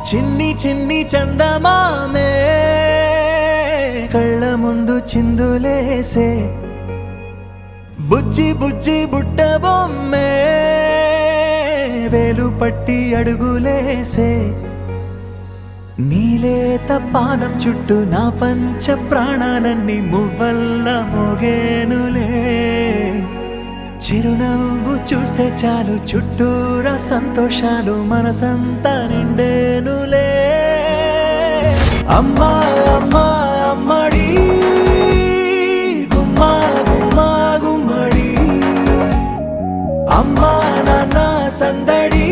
చిన్ని చిన్ని చందమామే కళ్ళ ముందు చిందులేసే బుజ్జి బుజ్జి బుట్ట బొమ్మే వేలు పట్టి అడుగులేసే నీలేత పానం చుట్టూ నా పంచ ప్రాణాలన్నీ మువ్వల్ల మోగేనులే చిరునవ్వు చూస్తే చాలు చుట్టూరా సంతోషాలు మనసంతా నిండేనులే అమ్మా అమ్మా అమ్మడి గుమ్మా గుమ్మా గుమ్మడి అమ్మా నాన్న సందడి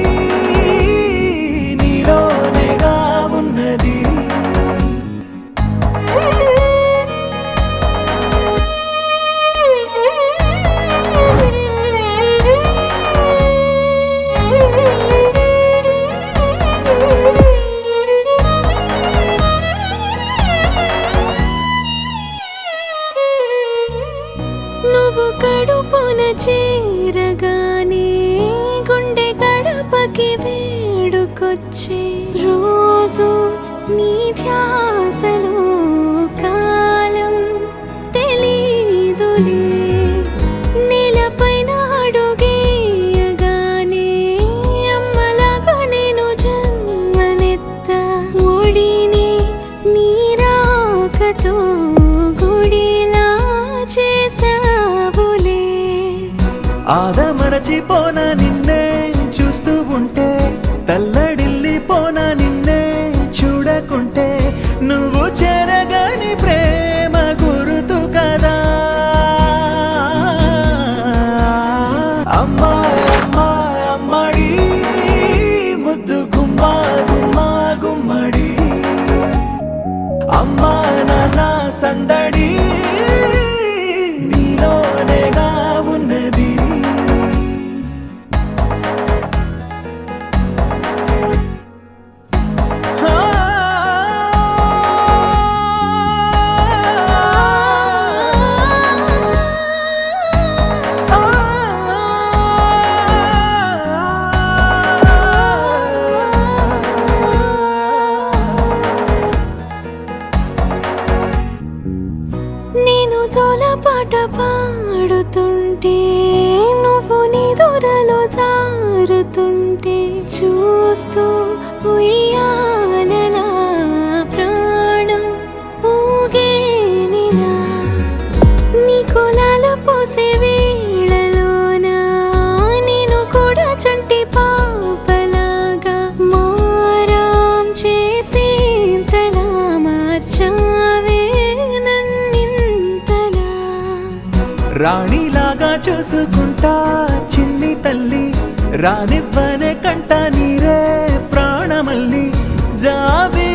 నీలోనేగా ఉన్నది నువ్వు కడుపున చేరగానే గుండె గడపకి వేడుకొచ్చే రోజు నీ ధ్యాసలో కాలం తెలీదులే నేలపైన అడుగేయగానే అమ్మలాగా నేను జన్మనెత్త ఒడిని నీ రాకతో గుడిలా చేసావులే ఆదమరచిపోనా నిన్నే చూస్తూ ఉంటే తల్లడిల్లిపోనా నిన్నే చూడకుంటే నువ్వు చెరగని ప్రేమ గురుతు కదా అమ్మా అమ్మా అమ్మడి ముద్దు గుమ్మా గుమ్మా గుమ్మడి అమ్మా నాన్న సందడి నీలోనేగా ఉన్నది నేను జోలపాట పాడుతుంటే నువ్వు నీ దూరలో జారుతుంటే చూస్తూ ఉయ్యాలలా ప్రాణం ఊగేనిలా నీ కులాల పోసే వేళలోన నేను కూడా చంటి పాపలాగా మారాం చేసేంతలా మార్చావే రాణిలాగా చూసుకుంటా చిన్ని తల్లి రానివ్వనే కంట నీరే ప్రాణమల్లి జావే